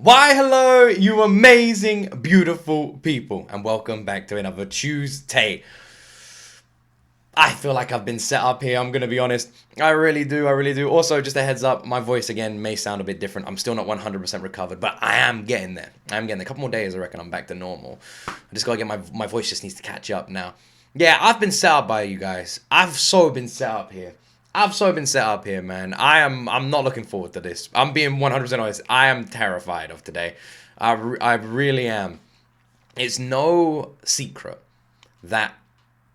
Why hello, you amazing, beautiful people, and welcome back to another Tuesday. I feel like I've been set up here, I'm gonna be honest. I really do. Also, just a heads up, my voice again may sound a bit different. I'm still not 100% recovered, but I am getting there. A couple more days, I reckon I'm back to normal. I just gotta get my voice just needs to catch up now. Yeah, I've been set up by you guys. I've so been set up here. Man. I'm not looking forward to this. I'm being 100% honest. I am terrified of today. I really am. It's no secret that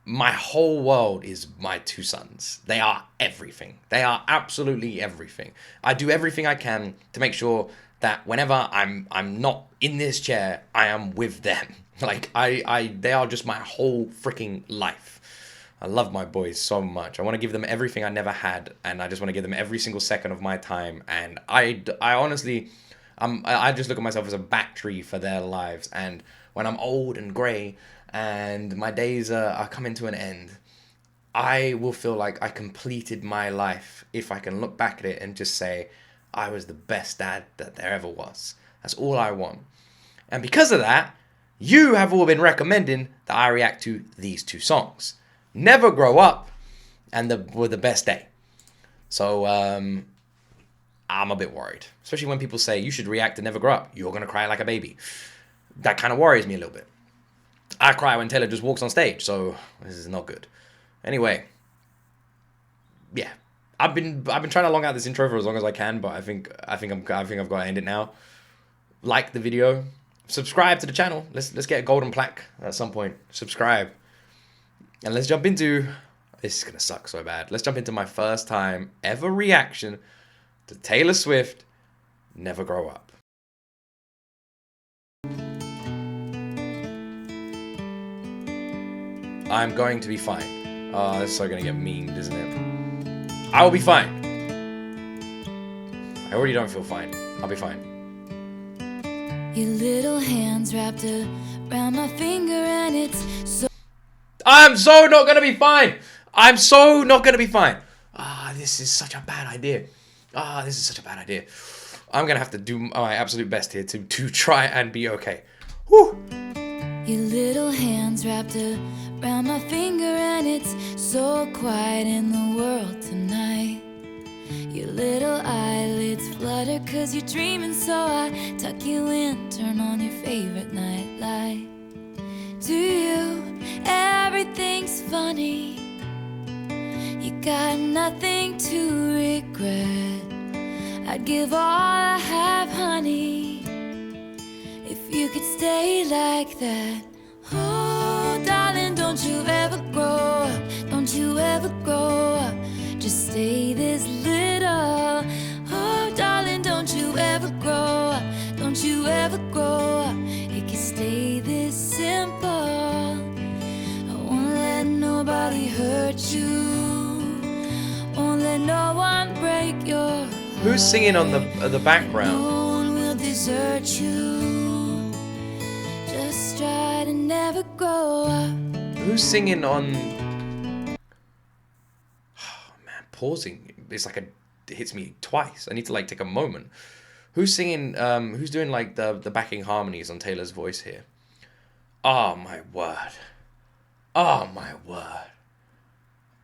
my whole world is my two sons. They are everything. They are absolutely everything. I do everything I can to make sure that whenever I'm not in this chair, I am with them. Like they are just my whole freaking life. I love my boys so much. I want to give them everything I never had, and I just want to give them every single second of my time. And I honestly, I just look at myself as a battery for their lives. And when I'm old and grey and my days are coming to an end, I will feel like I completed my life if I can look back at it and just say, I was the best dad that there ever was. That's all I want. And because of that, you have all been recommending that I react to these two songs. Never Grow Up and The Best Day. So I'm a bit worried. Especially when people say you should react to Never Grow Up. You're going to cry like a baby. That kind of worries me a little bit. I cry when Taylor just walks on stage, so this is not good. Anyway, yeah. I've been trying to long out this intro for as long as I can, but I think I've got to end it now. Like the video, subscribe to the channel. Let's get a golden plaque at some point. Subscribe. And let's jump into, this is going to suck so bad. Let's jump into my first time ever reaction to Taylor Swift, Never Grow Up. I'm going to be fine. Oh, this is so going to get memed, isn't it? I will be fine. I already don't feel fine. I'll be fine. Your little hands wrapped around my finger and it's so... I'm so not going to be fine. I'm so not going to be fine. This is such a bad idea. I'm going to have to do my absolute best here to try and be okay. Whew. Your little hands wrapped around my finger and it's so quiet in the world tonight. Your little eyelids flutter cause you're dreaming, so I tuck you in, turn on your favorite night light. To you, everything's funny. You got nothing to regret. I'd give all I have, honey, if you could stay like that. Oh, darling, don't you ever grow up. Don't you ever grow up. Just stay this little. Oh, darling, don't you ever grow up. Don't you ever grow up. It can stay this simple. I won't let nobody hurt you. Won't let no one break your heart. Who's singing on the background? No one will desert you. Just try to never grow up. Who's singing on... Oh, man, pausing. It's like it hits me twice. I need to like take a moment. Who's singing, who's doing like the backing harmonies on Taylor's voice here? Oh my word. Oh my word.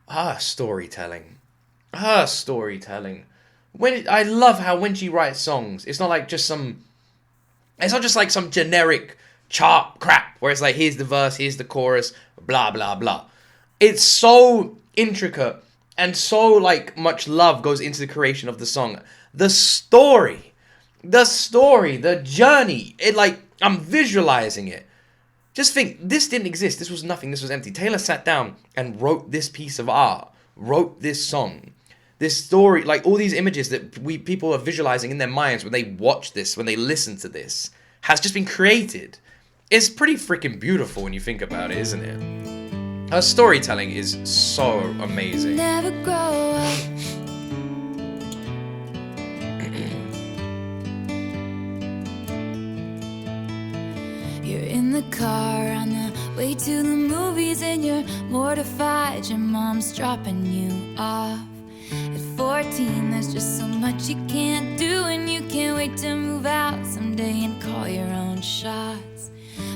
Her storytelling. I love how when she writes songs, it's not like just some... It's not just like some generic chart crap where it's like, here's the verse, here's the chorus, blah, blah, blah. It's so intricate and so like much love goes into the creation of the song. The story, the journey, it like, I'm visualizing it. Just think, this didn't exist. This was nothing. This was empty. Taylor sat down and wrote this piece of art, wrote this song. This story, like all these images that people are visualizing in their minds when they watch this, when they listen to this, has just been created. It's pretty freaking beautiful when you think about it, isn't it? Her storytelling is so amazing. Never grow up. You're in the car on the way to the movies and you're mortified your mom's dropping you off. At 14, there's just so much you can't do and you can't wait to move out someday and call your own shots.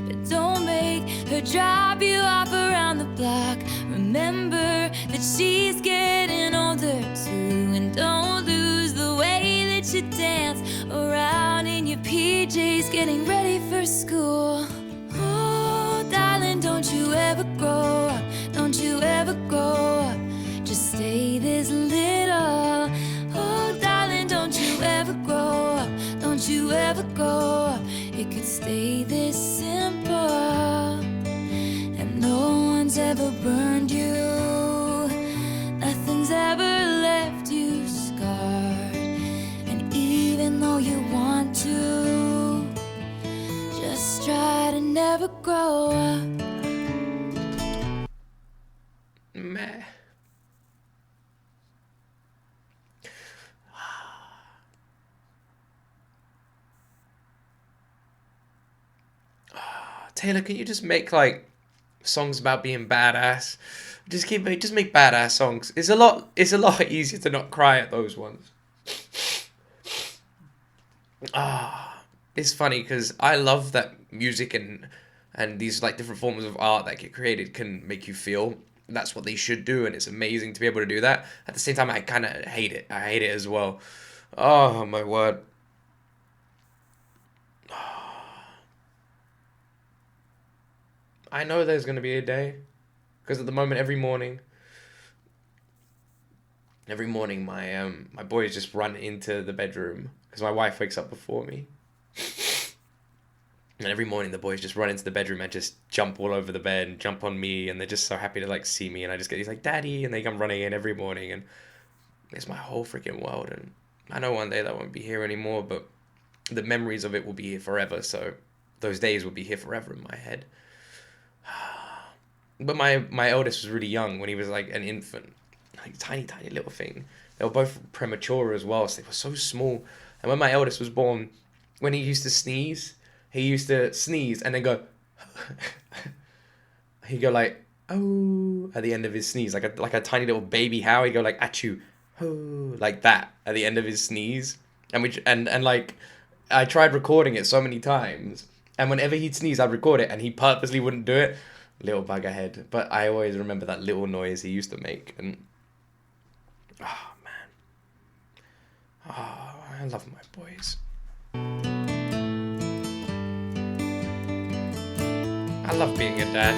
But don't make her drop you off around the block. Remember that she's getting older too, and don't lose the way that you dance around in your PJs getting ready for school. Oh, darling, don't you ever grow up, don't you ever grow up, just stay this little. Oh, darling, don't you ever grow up, don't you ever grow up, it could stay this simple. And no one's ever burned you, nothing's ever left you scarred. And even though you want to, just try to never grow up. Meh. Taylor, can you just make like songs about being badass? Just make badass songs. It's a lot easier to not cry at those ones. It's funny because I love that music and these like different forms of art that get created can make you feel. That's what they should do, and it's amazing to be able to do that. At the same time, I kind of hate it. I hate it as well. Oh my word. I know there's gonna be a day, because at the moment every morning my boys just run into the bedroom because my wife wakes up before me. And every morning the boys just run into the bedroom and just jump all over the bed and jump on me, and they're just so happy to like see me, and I just get these like, "Daddy," and they come running in every morning, and it's my whole freaking world. And I know one day that won't be here anymore, but the memories of it will be here forever, so those days will be here forever in my head. But my eldest was really young when he was like an infant, like tiny little thing. They were both premature as well, so they were so small. And when my eldest was born, when he used to sneeze and then go he'd go like, "Oh," at the end of his sneeze, like a tiny little baby how he'd go like, "Achoo," "Oh," like that at the end of his sneeze. And like I tried recording it so many times, and whenever he'd sneeze I'd record it and he purposely wouldn't do it. Little buggerhead. But I always remember that little noise he used to make, and oh man, I love my boys. I love being a dad.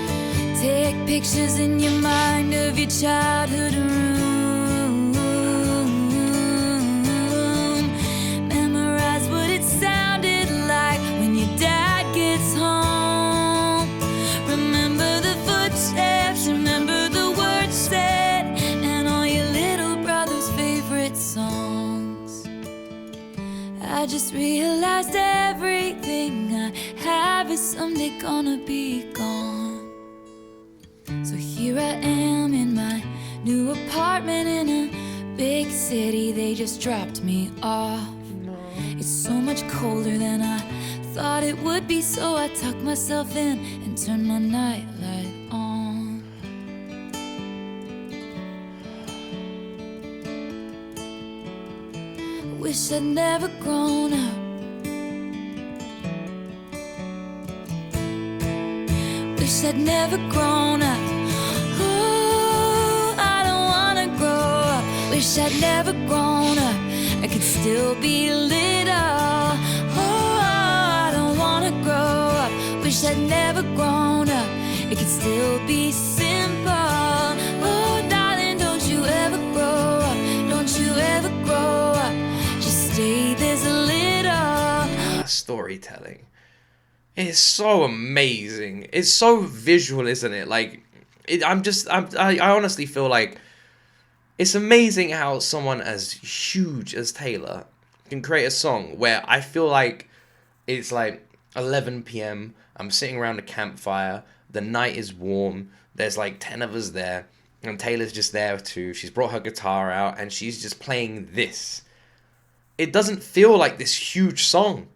Take pictures in your mind of your childhood room. Memorize what it sounded like when your dad gets home. Remember the footsteps, remember the words said, and all your little brother's favorite songs. I just realized everything I have is someday gonna be gone. So here I am in my new apartment in a big city. They just dropped me off. It's so much colder than I thought it would be, so I tucked myself in and turned my nightlight on. Wish I'd never grown up. Wish I'd never grown up. Oh, I don't wanna grow up. Wish I'd never grown up. I could still be little. Oh, I don't wanna grow up. Wish I'd never grown up. It could still be simple. Oh, darling, don't you ever grow up. Don't you ever grow up. Just stay this little. Storytelling. It's so amazing. It's so visual, isn't it? Like, I honestly feel like it's amazing how someone as huge as Taylor can create a song where I feel like it's like 11 p.m. I'm sitting around a campfire. The night is warm. There's like 10 of us there. And Taylor's just there too. She's brought her guitar out and she's just playing this. It doesn't feel like this huge song.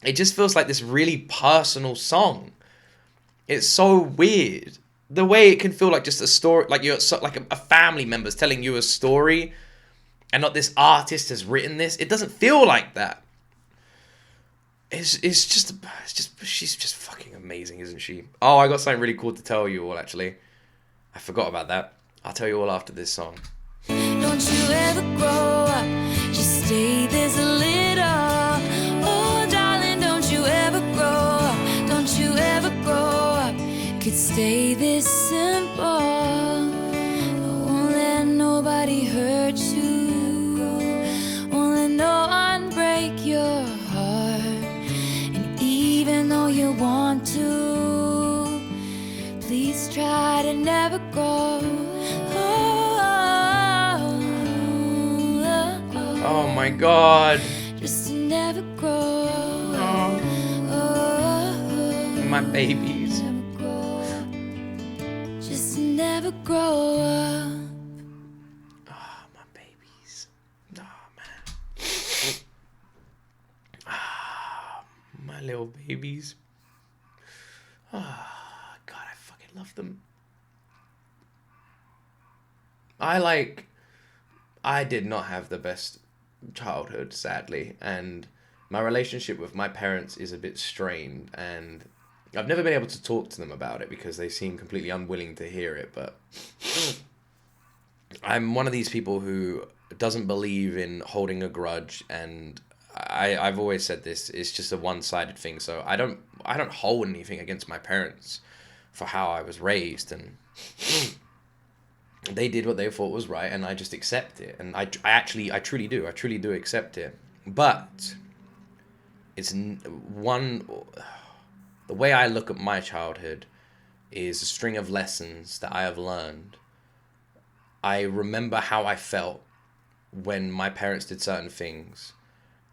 It just feels like this really personal song. It's so weird. The way it can feel like just a story, like you're like a family member's telling you a story. and not this artist has written this. It doesn't feel like that. It's just she's just fucking amazing, isn't she? Oh, I got something really cool to tell you all, actually. I forgot about that. I'll tell you all after this song. Don't you ever grow up, just stay this little. Oh, darling, don't you ever grow up, don't you ever grow up. Could stay this simple. Won't let nobody hurt you. Won't let no one break your heart. And even though you want to, please try to never go. Oh my god. Just to never grow. My babies. Just to never grow up. Oh, my babies. Oh, man. Oh, my little babies. Oh, God, I fucking love them. I did not have the best childhood, sadly, and my relationship with my parents is a bit strained, and I've never been able to talk to them about it because they seem completely unwilling to hear it. But I'm one of these people who doesn't believe in holding a grudge, and I've always said this, it's just a one-sided thing. So I don't hold anything against my parents for how I was raised, and they did what they thought was right, and I just accept it. And I truly do accept it. But it's the way I look at my childhood is a string of lessons that I have learned. I remember how I felt when my parents did certain things,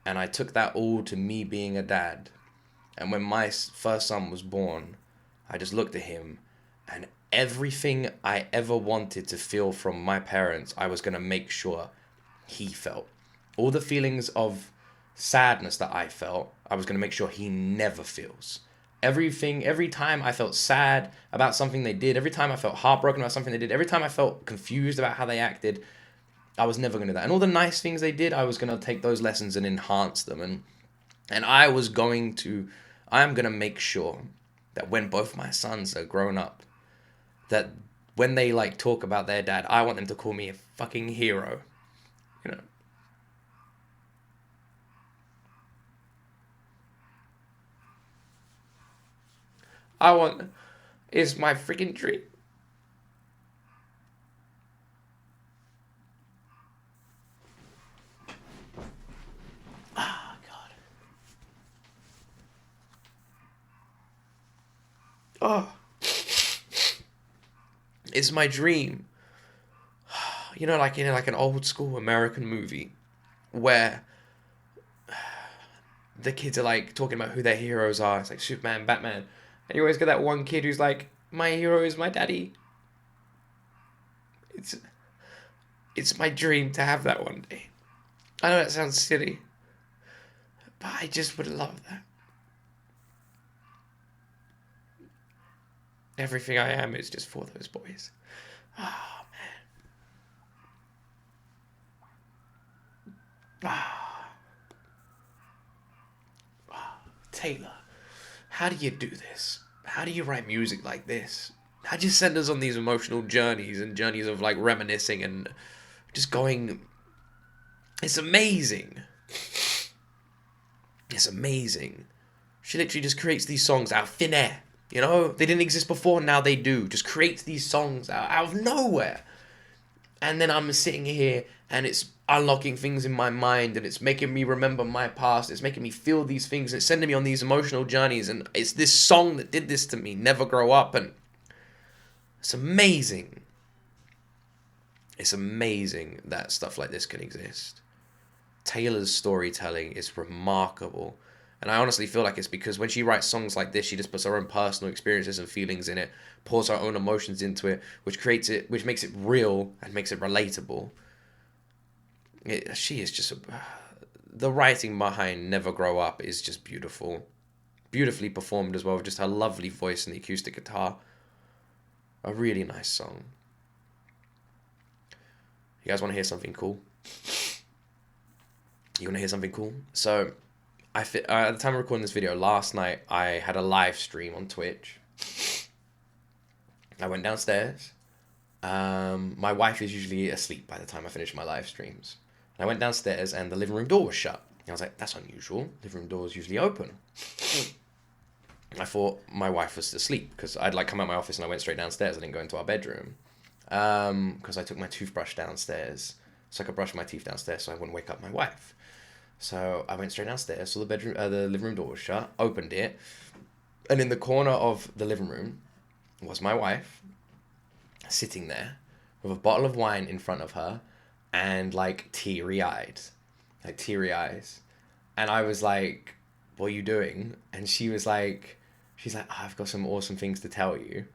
and I took that all to me being a dad. And when my first son was born, I just looked at him, and everything I ever wanted to feel from my parents, I was going to make sure he felt. All the feelings of sadness that I felt, I was going to make sure he never feels. Every time I felt sad about something they did, every time I felt heartbroken about something they did, every time I felt confused about how they acted, I was never going to do that. And all the nice things they did, I was going to take those lessons and enhance them. And I am going to make sure that when both my sons are grown up, that when they like talk about their dad, I want them to call me a fucking hero. You know. It's my freaking dream. Ah, God. Oh. It's my dream. You know, like in like an old school American movie where the kids are like talking about who their heroes are. It's like Superman, Batman. And you always get that one kid who's like, my hero is my daddy. It's my dream to have that one day. I know that sounds silly, but I just would love that. Everything I am is just for those boys. Oh, man. Taylor, how do you do this? How do you write music like this? How do you send us on these emotional journeys and journeys of like reminiscing and just going? It's amazing. It's amazing. She literally just creates these songs out of thin air. You know, they didn't exist before, now they do. Just creates these songs out of nowhere. And then I'm sitting here and it's unlocking things in my mind and it's making me remember my past. It's making me feel these things. It's sending me on these emotional journeys. And it's this song that did this to me, Never Grow Up. And it's amazing. It's amazing that stuff like this can exist. Taylor's storytelling is remarkable. And I honestly feel like it's because when she writes songs like this, she just puts her own personal experiences and feelings in it, pours her own emotions into it, which makes it real and makes it relatable. She is just the writing behind Never Grow Up is just beautiful, beautifully performed as well. Just her lovely voice and the acoustic guitar. A really nice song. You guys want to hear something cool? You want to hear something cool? So, at the time of recording this video, last night, I had a live stream on Twitch. I went downstairs. My wife is usually asleep by the time I finish my live streams. I went downstairs and the living room door was shut. I was like, that's unusual. Living room door is usually open. I thought my wife was asleep because I'd like come out of my office and I went straight downstairs. I didn't go into our bedroom because I took my toothbrush downstairs so I could brush my teeth downstairs so I wouldn't wake up my wife. So I went straight downstairs, saw the living room door was shut, opened it, and in the corner of the living room was my wife sitting there with a bottle of wine in front of her and like teary eyes. And I was like, what are you doing? And she's like, oh, I've got some awesome things to tell you.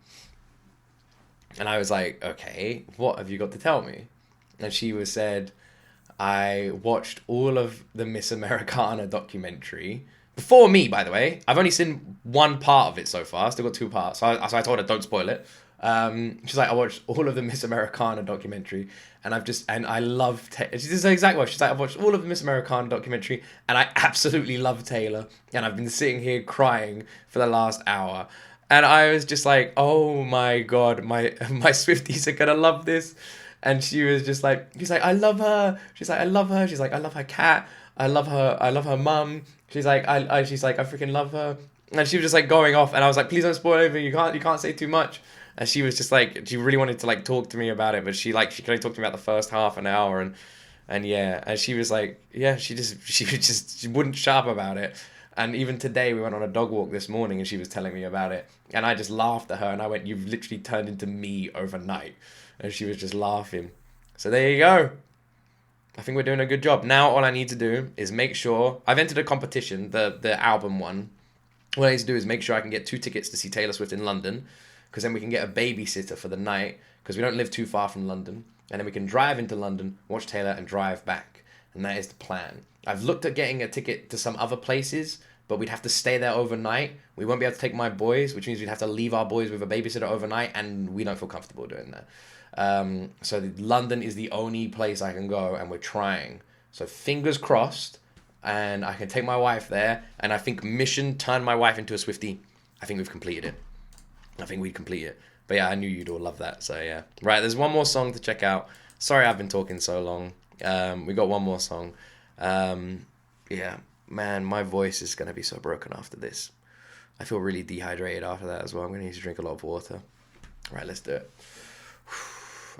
And I was like, okay, what have you got to tell me? And she said, I watched all of the Miss Americana documentary. Before me, by the way. I've only seen one part of it so far. Still got two parts. So I told her, don't spoil it. She's like, I watched all of the Miss Americana documentary. And I love Taylor. This is the exact word. She's like, I've watched all of the Miss Americana documentary. And I absolutely love Taylor. And I've been sitting here crying for the last hour. And I was just like, oh my God, my Swifties are going to love this. And she was just like, she's like, I love her. She's like, I love her. She's like, I love her cat. I love her mum. She's like, she's like, I freaking love her. And she was just like going off. And I was like, please don't spoil anything. You can't say too much. And she was just like, she really wanted to like talk to me about it, but she could only talk to me about the first half an hour. And yeah, and she was like, yeah, she wouldn't shut up about it. And even today we went on a dog walk this morning and she was telling me about it. And I just laughed at her and I went, you've literally turned into me overnight. And she was just laughing. So there you go. I think we're doing a good job. Now all I need to do is make sure... I've entered a competition, the album one. What I need to do is make sure I can get 2 tickets to see Taylor Swift in London. Because then we can get a babysitter for the night. Because we don't live too far from London. And then we can drive into London, watch Taylor, and drive back. And that is the plan. I've looked at getting a ticket to some other places, but we'd have to stay there overnight. We won't be able to take my boys, which means we'd have to leave our boys with a babysitter overnight, and we don't feel comfortable doing that. So London is the only place I can go, and we're trying. So fingers crossed, and I can take my wife there, and I think mission turn my wife into a Swiftie. I think we've completed it. I think we complete it. But yeah, I knew you'd all love that, so yeah. Right, there's one more song to check out. Sorry I've been talking so long. We got one more song. Yeah, man, my voice is going to be so broken after this. I feel really dehydrated after that as well. I'm going to need to drink a lot of water. Right, let's do it.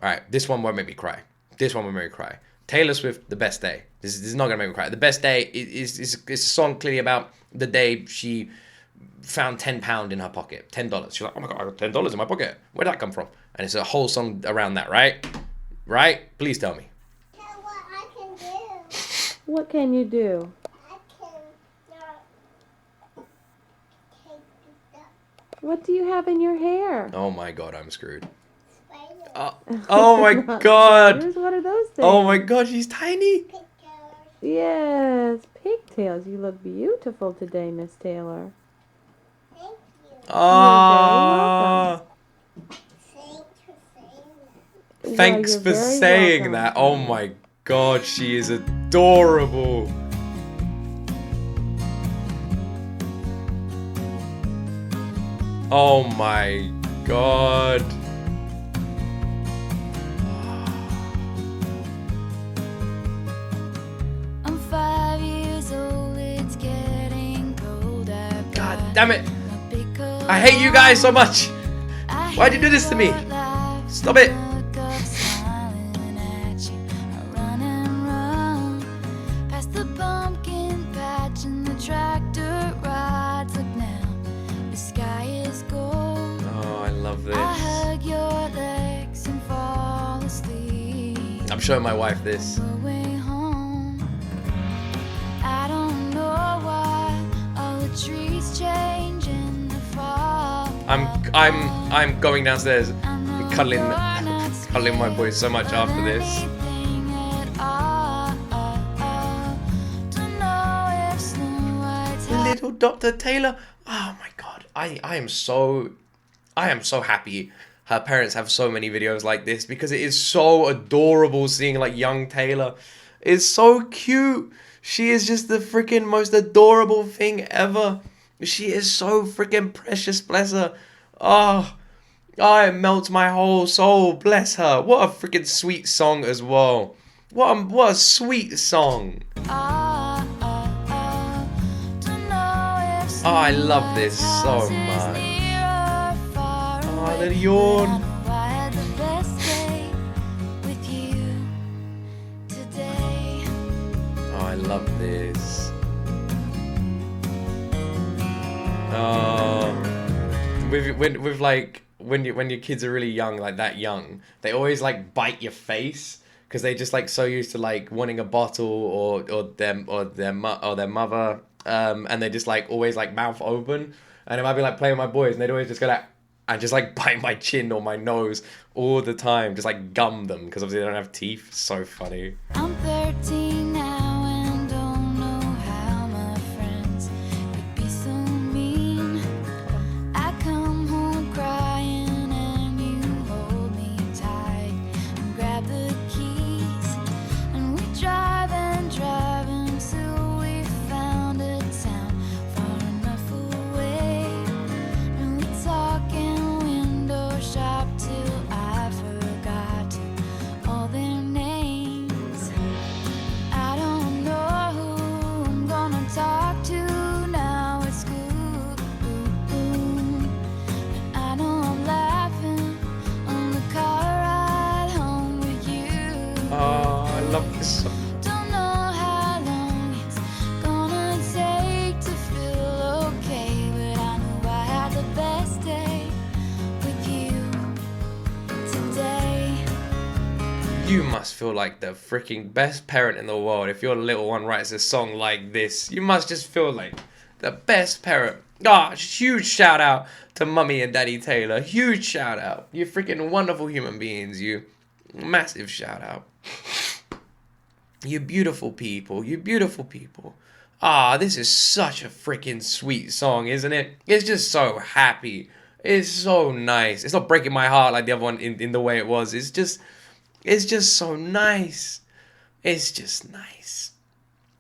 All right, this one won't make me cry. Taylor Swift, The Best Day. This is not going to make me cry. The Best Day is a song clearly about the day she found £10 in her pocket. $10. She's like, oh my God, I got $10 in my pocket. Where'd that come from? And it's a whole song around that, right? Right? Please tell me. What I can do. What can you do? I can not take this up. What do you have in your hair? Oh my God, I'm screwed. Spider. Oh my God. What are those things? Oh my God, she's tiny. Pictures. Yes, pigtails. You look beautiful today, Miss Taylor. Thank you. Ah. Thanks Thanks for saying that. for you're very saying welcome. that. Oh my God, she is adorable. Oh my God. I'm 5 years old, it's getting cold. God damn it. I hate you guys so much. Why'd you do this to me? Stop it. Oh, I love this. I'm showing my wife this. I don't know why all the trees change in the fall. I'm going downstairs and cuddling my boys so much after this. Little Dr. Taylor. Oh my God. I am so happy her parents have so many videos like this because it is so adorable seeing like young Taylor. It's so cute. She is just the freaking most adorable thing ever. She is so freaking precious, bless her. Oh, oh, it melts my whole soul, bless her. What a freaking sweet song as well. What a sweet song. Oh, I love this so much. Oh, the yawn. Oh, I love this. Oh, with like when your kids are really young, like that young, they always like bite your face because they just like so used to like wanting a bottle or their mother, and they just like always like mouth open, and I might be like playing with my boys, and they'd always just go like and just like bite my chin or my nose all the time, just like gum them because obviously they don't have teeth. So funny. I'm 13 now and don't know how my friends could be so mean. I come home crying and you hold me tight and grab the keys, and we drive until we found a town far enough away, and we talk and window shop till I forgot all their names. I don't know who I'm gonna talk to now at school, but I know I'm laughing on the car ride home with you. Oh, I love this song. Don't know how long it's gonna take to feel okay, but I know I had the best day with you today. You must feel like the freaking best parent in the world if your little one writes a song like this. You must just feel like the best parent. Ah, huge shout out to Mummy and Daddy Taylor. Huge shout out. You freaking wonderful human beings. You massive shout out. You beautiful people. You beautiful people. Ah, this is such a freaking sweet song, isn't it? It's just so happy. It's so nice. It's not breaking my heart like the other one in the way it was. It's just so nice. It's just nice.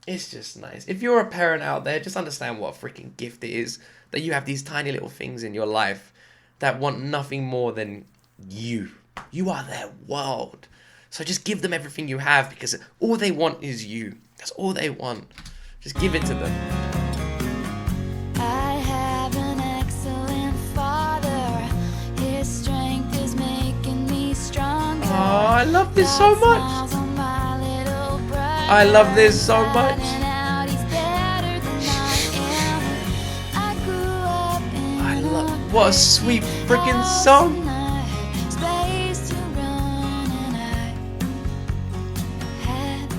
It's just nice. If you're a parent out there, just understand what a freaking gift it is that you have these tiny little things in your life that want nothing more than you. You are their world. So just give them everything you have because all they want is you. That's all they want. Just give it to them. I have an excellent father. His strength is making me stronger. Oh, I love this so God much. smiles on my little brother. I love this so much. Finding out he's better than I am. I grew up in I a love. What a sweet freaking house song. and I had space to run, and I had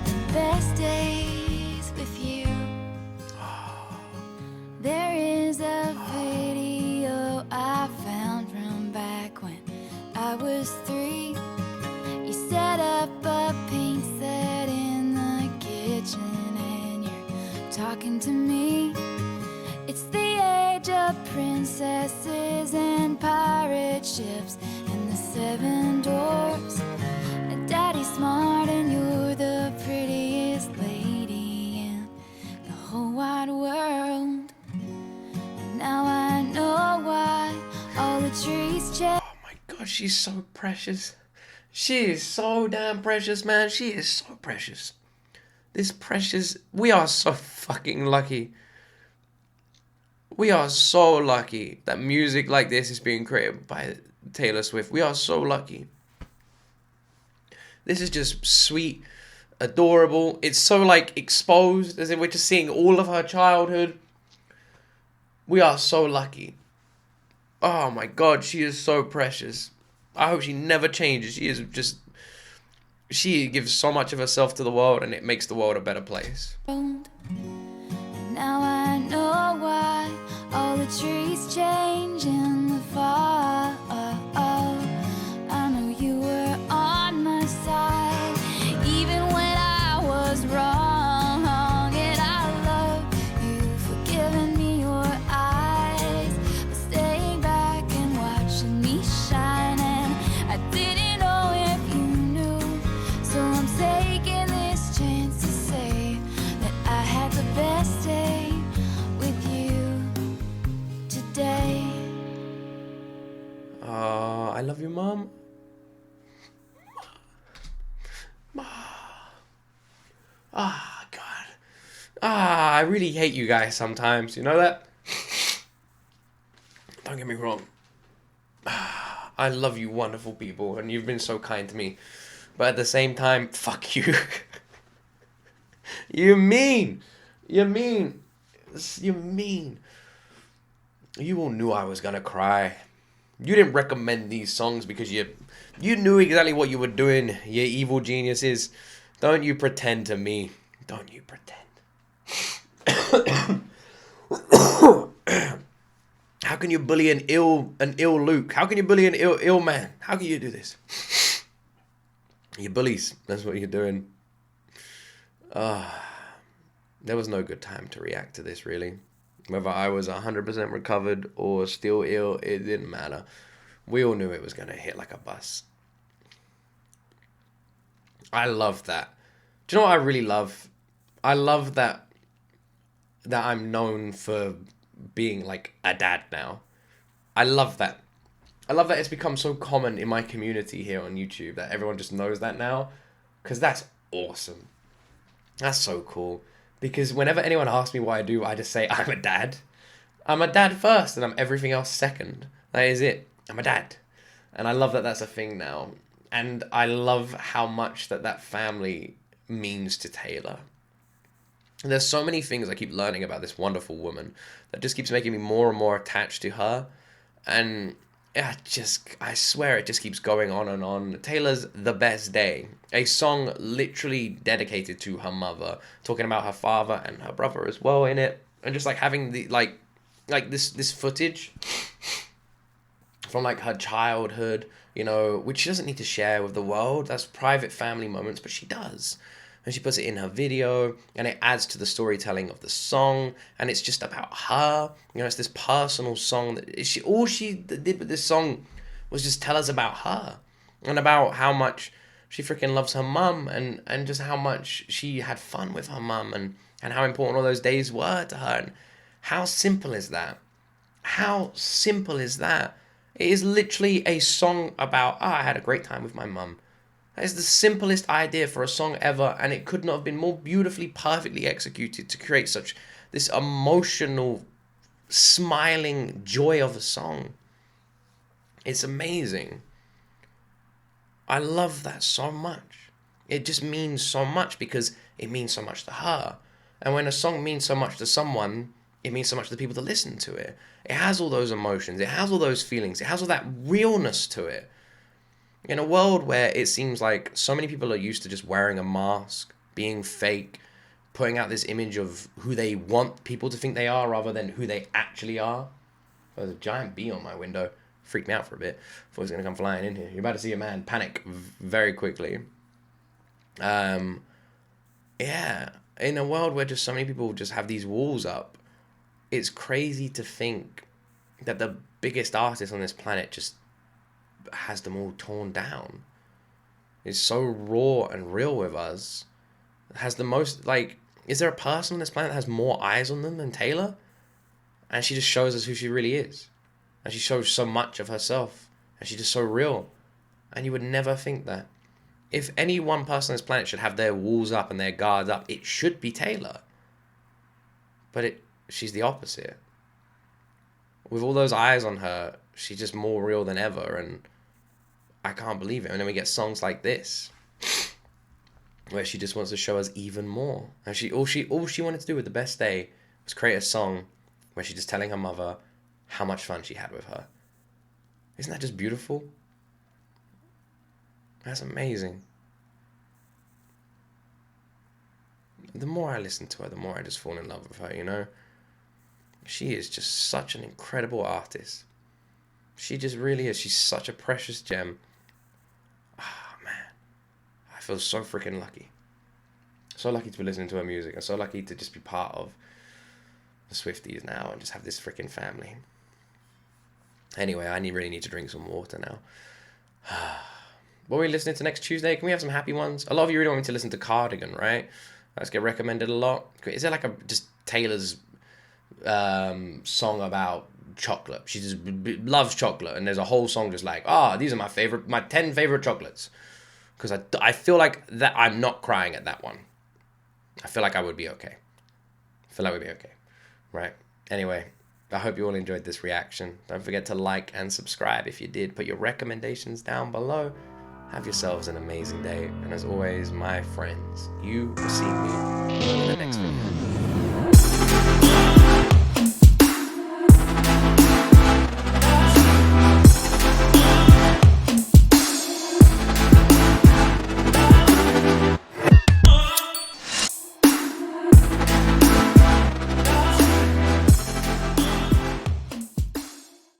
the best days with you. There is a video I found from back when I was 3. You set up a paint set in the kitchen and you're talking to me. It's the age of princesses and pirate ships and the 7 dwarfs. And Daddy's smart and you're the prettiest lady in the whole wide world. And now I know why all the trees change. Oh my god, she's so precious. She is so damn precious, man. She is so precious. This precious. We are so fucking lucky. We are so lucky that music like this is being created by Taylor Swift. We are so lucky. This is just sweet, adorable. It's so like exposed, as if we're just seeing all of her childhood. We are so lucky. Oh my god, she is so precious. I hope she never changes. She gives so much of herself to the world, and it makes the world a better place. And now I know why all the trees change in the fall. I know you were on my side, even when I was wrong. And I love you for giving me your eyes, for staying back and watching me shine. And I didn't know if you knew, so I'm taking this chance to say I love you, Mom. Ah, God. Ah, I really hate you guys sometimes. You know that? Don't get me wrong. I love you, wonderful people, and you've been so kind to me. But at the same time, fuck you. You mean. You mean. You mean. You all knew I was gonna cry. You didn't recommend these songs because you knew exactly what you were doing, you evil geniuses. Don't you pretend to me. Don't you pretend. How can you bully an ill Luke? How can you bully an ill man? How can you do this? You bullies. That's what you're doing. There was no good time to react to this, really. Whether I was 100% recovered or still ill, it didn't matter. We all knew it was going to hit like a bus. I love that. Do you know what I really love? I love that I'm known for being like a dad now. I love that. I love that it's become so common in my community here on YouTube that everyone just knows that now. Because that's awesome. That's so cool. Because whenever anyone asks me what I do, I just say, I'm a dad. I'm a dad first, and I'm everything else second. That is it. I'm a dad. And I love that that's a thing now. And I love how much that family means to Taylor. And there's so many things I keep learning about this wonderful woman that just keeps making me more and more attached to her. And I swear it just keeps going on and on. Taylor's The Best Day, a song literally dedicated to her mother, talking about her father and her brother as well in it, and just like having the like this footage from like her childhood, you know, which she doesn't need to share with the world. That's private family moments, but she does. And she puts it in her video, and it adds to the storytelling of the song, and it's just about her. You know, it's this personal song that all she did with this song was just tell us about her, and about how much she freaking loves her mum, and just how much she had fun with her mum, and how important all those days were to her. And how simple is that? How simple is that? It is literally a song about, I had a great time with my mum. That is the simplest idea for a song ever, and it could not have been more beautifully, perfectly executed to create such this emotional, smiling joy of a song. It's amazing. I love that so much. It just means so much because it means so much to her. And when a song means so much to someone, it means so much to the people that listen to it. It has all those emotions. It has all those feelings. It has all that realness to it. In a world where it seems like so many people are used to just wearing a mask, being fake, putting out this image of who they want people to think they are rather than who they actually are. There's a giant bee on my window. Freaked me out for a bit. Thought he was going to come flying in here. You're about to see a man panic very quickly. Yeah. In a world where just so many people just have these walls up, it's crazy to think that the biggest artist on this planet just has them all torn down. Is so raw and real with us. Has the most, like, is there a person on this planet that has more eyes on them than Taylor? And she just shows us who she really is. And she shows so much of herself. And she's just so real. And you would never think that. If any one person on this planet should have their walls up and their guards up, it should be Taylor. But she's the opposite. With all those eyes on her, she's just more real than ever, and I can't believe it. And then we get songs like this, where she just wants to show us even more. And all she wanted to do with The Best Day was create a song where she's just telling her mother how much fun she had with her. Isn't that just beautiful? That's amazing. The more I listen to her, the more I just fall in love with her, you know? She is just such an incredible artist. She just really is. She's such a precious gem. Ah, man. I feel so freaking lucky. So lucky to be listening to her music. And so lucky to just be part of the Swifties now and just have this freaking family. Anyway, I really need to drink some water now. What are we listening to next Tuesday? Can we have some happy ones? A lot of you really want me to listen to Cardigan, right? That's get recommended a lot. Is there like just Taylor's song about chocolate. She just loves chocolate, and there's a whole song just like, these are my 10 favorite chocolates. Because I feel like that I'm not crying at that one. I feel like I would be okay. Right? Anyway, I hope you all enjoyed this reaction. Don't forget to like and subscribe if you did. Put your recommendations down below. Have yourselves an amazing day. And as always, my friends, you will see me in the next video.